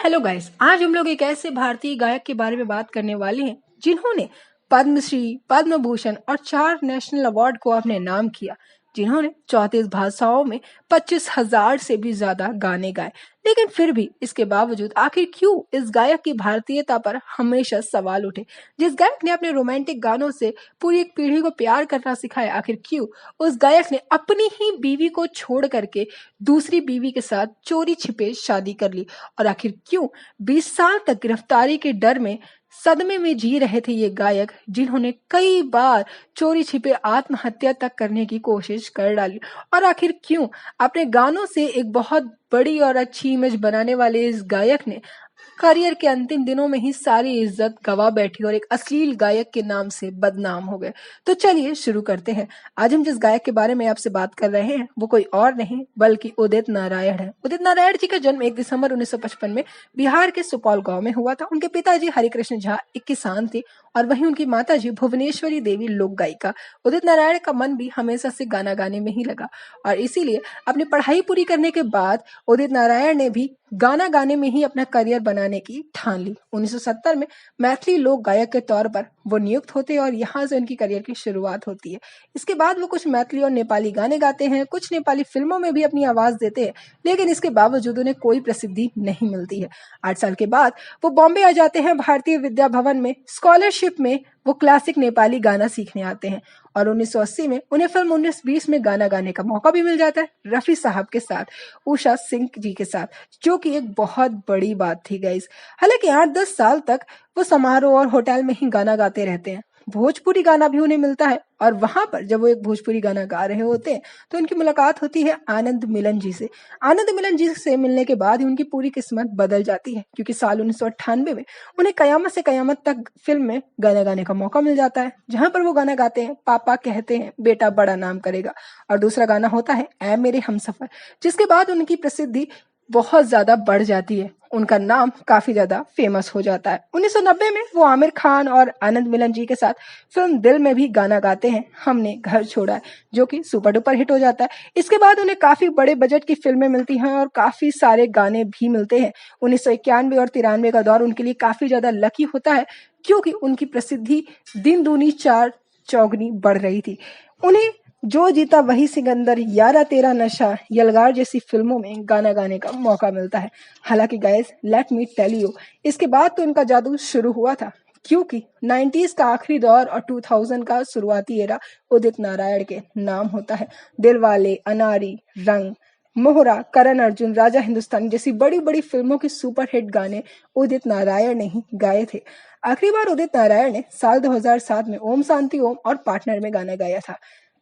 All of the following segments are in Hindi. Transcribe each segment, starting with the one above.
हेलो गाइस, आज हम लोग एक ऐसे भारतीय गायक के बारे में बात करने वाले हैं जिन्होंने पद्मश्री, पद्म भूषण और 4 नेशनल अवार्ड को अपने नाम किया, जिन्होंने 34 भाषाओं में 25,000 से भी ज्यादा गाने गाए। लेकिन फिर भी इसके बावजूद आखिर क्यों इस गायक की भारतीयता पर हमेशा सवाल उठे। जिस गायक ने अपने रोमांटिक गानों से पूरी एक पीढ़ी को प्यार करना सिखाया, आखिर क्यों उस गायक ने अपनी ही बीवी को छोड़ करके दूसरी बीवी के साथ चोरी छिपे शादी कर ली, और आखिर क्यों 20 साल तक गिरफ्तारी के डर में सदमे में जी रहे थे ये गायक, जिन्होंने कई बार चोरी छिपे आत्महत्या तक करने की कोशिश कर डाली। और आखिर क्यों अपने गानों से एक बहुत बड़ी और अच्छी इमेज बनाने वाले इस गायक ने करियर के अंतिम दिनों में ही सारी इज्जत गवा बैठी और एक अश्लील गायक के नाम से बदनाम हो गए। तो चलिए शुरू करते हैं। आज हम जिस गायक के बारे में आपसे बात कर रहे हैं वो कोई और नहीं बल्कि उदित नारायण है। उदित नारायण जी का जन्म 1 दिसंबर 1955 में बिहार के सुपौल गांव में हुआ था। उनके पिताजी हरिकृष्ण झा एक किसान थे और वहीं उनकी माताजी भुवनेश्वरी देवी लोक गायिका। उदित नारायण का मन भी हमेशा से गाना गाने में ही लगा और इसीलिए अपनी पढ़ाई पूरी करने के बाद उदित नारायण ने भी गाना गाने में ही अपना करियर बनाने की ठान ली। 1970 में मैथिली लोक गायक के तौर पर वो नियुक्त होते हैं और यहाँ से उनकी करियर की शुरुआत होती है। इसके बाद वो कुछ मैथिली और नेपाली गाने गाते हैं, कुछ नेपाली फिल्मों में भी अपनी आवाज देते हैं, लेकिन इसके बावजूद उन्हें कोई प्रसिद्धि नहीं मिलती है। 8 साल के बाद वो बॉम्बे आ जाते हैं। भारतीय विद्या भवन में स्कॉलरशिप में वो क्लासिक नेपाली गाना सीखने आते हैं और 1980 में उन्हें फिल्म 1920 में गाना गाने का मौका भी मिल जाता है, रफी साहब के साथ, उषा सिंह जी के साथ, जो कि एक बहुत बड़ी बात थी गाइस। हालांकि 8-10 साल तक वो समारोह और होटल में ही गाना गाते रहते हैं। भोजपुरी गाना भी उन्हें मिलता है और वहां पर जब वो एक भोजपुरी गाना गा रहे होते हैं तो उनकी मुलाकात होती है आनंद मिलन जी से। आनंद मिलन जी से मिलने के बाद ही उनकी पूरी किस्मत बदल जाती है, क्योंकि साल 1998 में उन्हें कयामत से कयामत तक फिल्म में गाना गाने का मौका मिल जाता है, जहां पर वो गाना गाते हैं पापा कहते हैं बेटा बड़ा नाम करेगा, और दूसरा गाना होता है ऐ मेरे हमसफर, जिसके बाद उनकी प्रसिद्धि बहुत ज्यादा बढ़ जाती है। उनका नाम काफी ज्यादा फेमस हो जाता है। 1990 में वो आमिर खान और आनंद मिलन जी के साथ फिल्म दिल में भी गाना गाते हैं हमने घर छोड़ा है, जो कि सुपर डुपर हिट हो जाता है। इसके बाद उन्हें काफी बड़े बजट की फिल्में मिलती हैं और काफी सारे गाने भी मिलते हैं। 1991 और 93 का दौर उनके लिए काफी ज्यादा लकी होता है, क्योंकि उनकी प्रसिद्धि दिन दूनी चार चौगनी बढ़ रही थी। उन्हें जो जीता वही सिकंदर, यारा तेरा नशा, यलगार जैसी फिल्मों में गाना गाने का मौका मिलता है। हालांकि guys let me tell you, इसके बाद तो इनका जादू शुरू हुआ था, क्योंकि 90s का आखिरी दौर और 2000 का शुरुआती एरा उदित नारायण के नाम होता है। दिलवाले, अनारी, रंग, मोहरा, करण अर्जुन, राजा हिंदुस्तानी जैसी बड़ी बड़ी फिल्मों के सुपर हिट गाने उदित नारायण ने ही गाए थे। आखिरी बार उदित नारायण ने साल 2007 में ओम शांति ओम और पार्टनर में गाना गाया था।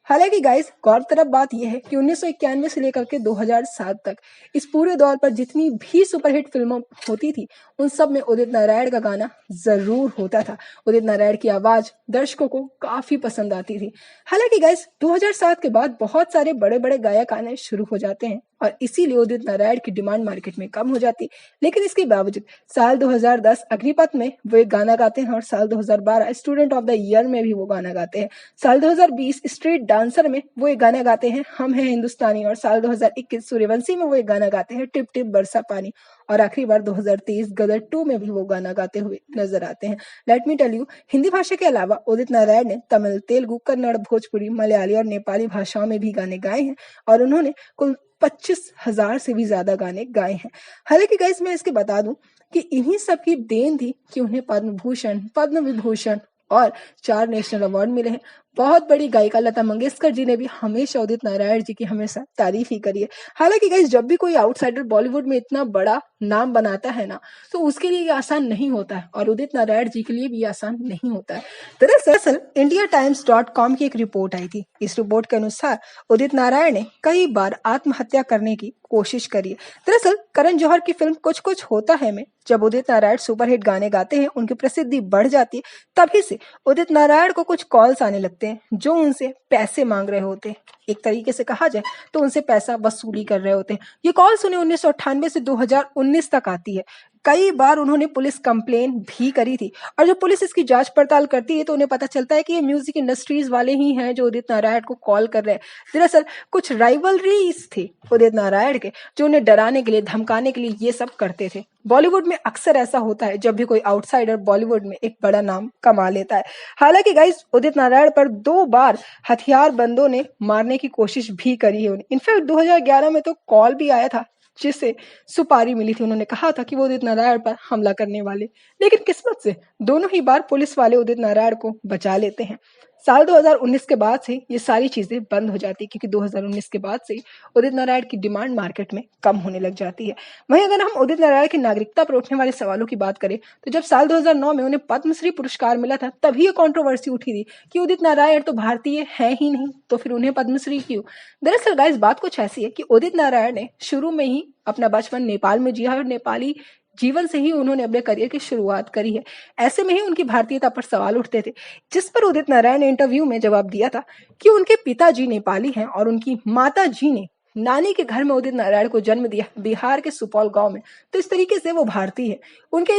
हालांकि गाइस गौरतलब बात यह है कि 1991 से लेकर के 2007 तक इस पूरे दौर पर जितनी भी सुपरहिट फिल्में होती थी उन सब में उदित नारायण का गाना जरूर होता था। उदित नारायण की आवाज दर्शकों को काफी पसंद आती थी। हालांकि गाइस 2007 के बाद बहुत सारे बड़े बड़े गायक आने शुरू हो जाते हैं और इसीलिए उदित नारायण की डिमांड मार्केट में कम हो जाती, लेकिन इसके बावजूद साल 2010 अग्निपथ में वो एक गाना गाते हैं और साल 2012 स्टूडेंट ऑफ द ईयर में भी वो गाना गाते हैं। साल 2020 स्ट्रीट डांसर में वो एक गाना गाते हैं हम हैं हिंदुस्तानी, और साल 2021 सूर्यवंशी में वो एक गाना गाते हैं टिप टिप बरसा पानी, और आखिरी बार 2023 गदर 2 में भी वो गाना गाते हुए नजर आते हैं। Let me tell you, Hindi भाषा के अलावा उदित नारायण ने तमिल, तेलुगु, कन्नड़, भोजपुरी, मलयाली और नेपाली भाषाओं में भी गाने गाए हैं और उन्होंने कुल 25,000 से भी ज्यादा गाने गाए हैं। हालांकि गाइस मैं इसके बता दूं कि इन्हीं सब की देन थी कि उन्हें पद्म भूषण, पद्म विभूषण और 4 नेशनल अवार्ड मिले हैं। बहुत बड़ी गायिका लता मंगेशकर जी ने भी हमेशा उदित नारायण जी की हमेशा तारीफ ही करी है। हालांकि गाइस जब भी कोई आउटसाइडर बॉलीवुड में इतना बड़ा नाम बनाता है ना, तो उसके लिए ये आसान नहीं होता है और उदित नारायण जी के लिए भी आसान नहीं होता है। दरअसल indiatimes.com की एक रिपोर्ट आई थी। इस रिपोर्ट के अनुसार उदित नारायण ने कई बार आत्महत्या करने की कोशिश करी है। दरअसल करण जौहर की फिल्म कुछ कुछ होता है में जब उदित नारायण सुपरहिट गाने गाते हैं, उनकी प्रसिद्धि बढ़ जाती है, तभी से उदित नारायण को कुछ कॉल्स आने लगते हैं जो उनसे पैसे मांग रहे होते हैं। एक तरीके से कहा जाए तो उनसे पैसा वसूली कर रहे होते हैं। ये कॉल्स उन्हें 1998 से 2019 तक आती है। कई बार उन्होंने पुलिस कंप्लेन भी करी थी और जब पुलिस इसकी जांच पड़ताल करती है तो उन्हें पता चलता है कि ये म्यूजिक इंडस्ट्रीज वाले ही हैं जो उदित नारायण को कॉल कर रहे हैं। दरअसल कुछ राइवलरीज थे उदित नारायण के जो उन्हें डराने के लिए, धमकाने के लिए ये सब करते थे। बॉलीवुड में अक्सर ऐसा होता है जब भी कोई आउटसाइडर बॉलीवुड में एक बड़ा नाम कमा लेता है। हालांकि गाइस उदित नारायण पर 2 बार हथियार बंदों ने मारने की कोशिश भी करी है। इनफैक्ट 2011 में तो कॉल भी आया था जिससे सुपारी मिली थी। उन्होंने कहा था कि वो उदित नारायण पर हमला करने वाले, लेकिन किस्मत से दोनों ही बार पुलिस वाले उदित नारायण को बचा लेते हैं। साल 2019 के बाद से ये सारी चीजें बंद हो जाती है क्योंकि 2019 के बाद से उदित नारायण की डिमांड मार्केट में कम होने लग जाती है। वहीं अगर हम उदित नारायण की नागरिकता पर उठने वाले सवालों की बात करें तो जब साल 2009 में उन्हें पद्मश्री पुरस्कार मिला था तभी ये कंट्रोवर्सी उठी थी कि उदित नारायण तो भारतीय है ही नहीं तो फिर उन्हें पद्मश्री क्यों। दरअसल गाइस बात कुछ ऐसी है कि उदित नारायण ने शुरू में ही अपना बचपन नेपाल में जिया है और नेपाली जीवन से ही उन्होंने अपने करियर की शुरुआत करी है। ऐसे में ही उनकी भारतीयता पर सवाल उठते थे, जिस पर उदित नारायण ने इंटरव्यू में जवाब दिया था कि उनके पिताजी नेपाली हैं और उनकी माता जी ने नानी के घर में उदित नारायण को जन्म दिया बिहार के सुपौल गांव में, तो इस तरीके से वो भारतीय है। उनके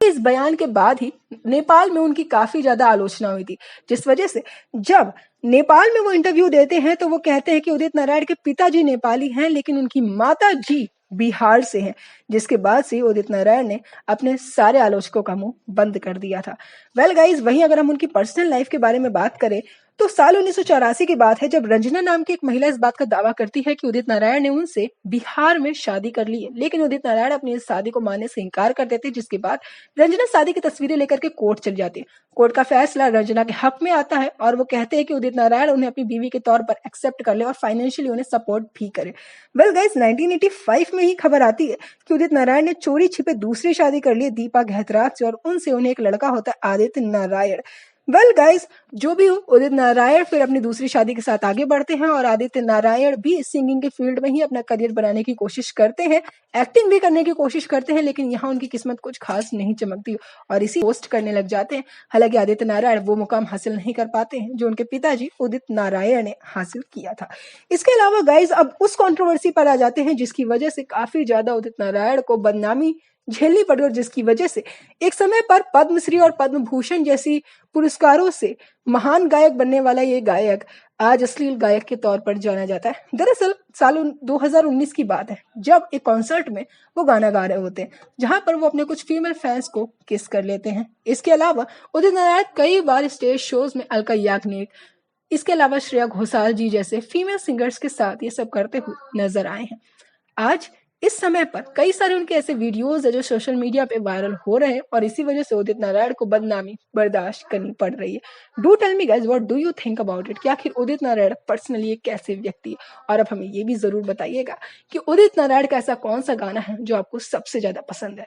इस बयान के बाद ही नेपाल में उनकी काफी ज्यादा आलोचना हुई थी, जिस वजह से जब नेपाल में वो इंटरव्यू देते हैं तो वो कहते हैं कि उदित नारायण के पिताजी नेपाली हैं लेकिन उनकी माता जी बिहार से हैं, जिसके बाद से उदित नारायण ने अपने सारे आलोचकों का मुंह बंद कर दिया था। वेल गाइज वहीं अगर हम उनकी पर्सनल लाइफ के बारे में बात करें तो साल 1984 की बात है जब रंजना नाम की एक महिला इस बात का दावा करती है कि उदित नारायण ने उनसे बिहार में शादी कर ली है, लेकिन उदित नारायण अपनी इस शादी को मानने से इनकार कर देते, जिसके बाद रंजना शादी की तस्वीरें लेकर के कोर्ट चली जाती है। कोर्ट का फैसला रंजना के हक में आता है और वो कहते हैं कि उदित नारायण उन्हें अपनी बीवी के तौर पर एक्सेप्ट कर ले और फाइनेंशियली उन्हें सपोर्ट भी करे। वेल गाइस 1985 में ही खबर आती है कि उदित नारायण ने चोरी छिपे दूसरी शादी कर ली दीपा गहतराज से और उनसे उन्हें एक लड़का होता है आदित्य नारायण। वेल गाइस जो भी हो उदित नारायण फिर अपनी दूसरी शादी के साथ आगे बढ़ते हैं और आदित्य नारायण भी सिंगिंग के फील्ड में ही अपना करियर बनाने की कोशिश करते हैं, एक्टिंग भी करने की कोशिश करते हैं, लेकिन यहाँ उनकी किस्मत कुछ खास नहीं चमकती और इसी पोस्ट करने लग जाते हैं। हालांकि आदित्य नारायण वो मुकाम हासिल नहीं कर पाते हैं जो उनके पिताजी उदित नारायण ने हासिल किया था। इसके अलावा गाइज अब उस कंट्रोवर्सी पर आ जाते हैं जिसकी वजह से काफी ज्यादा उदित नारायण को बदनामी झेलनी पड़ी और जिसकी वजह से एक समय पर पद्मश्री और पद्म भूषण जैसी पुरस्कारों से महान गायक बनने वाला ये गायक आज अश्लील गायक के तौर पर जाना जाता है। दरअसल साल 2019 की बात है जब एक कॉन्सर्ट में वो गाना गा रहे होते हैं जहां पर वो अपने कुछ फीमेल फैंस को किस कर लेते हैं। इसके अलावा उदित नारायण कई बार स्टेज शोज में अलका याग्निक, इसके अलावा श्रेया घोषाल जी जैसे फीमेल सिंगर्स के साथ ये सब करते हुए नजर आए हैं। आज इस समय पर कई सारे उनके ऐसे वीडियोस है जो सोशल मीडिया पे वायरल हो रहे हैं और इसी वजह से उदित नारायण को बदनामी बर्दाश्त करनी पड़ रही है। Do tell me guys what do you think about it कि आखिर उदित नारायण पर्सनली एक कैसे व्यक्ति है, और अब हमें ये भी जरूर बताइएगा कि उदित नारायण का ऐसा कौन सा गाना है जो आपको सबसे ज्यादा पसंद है।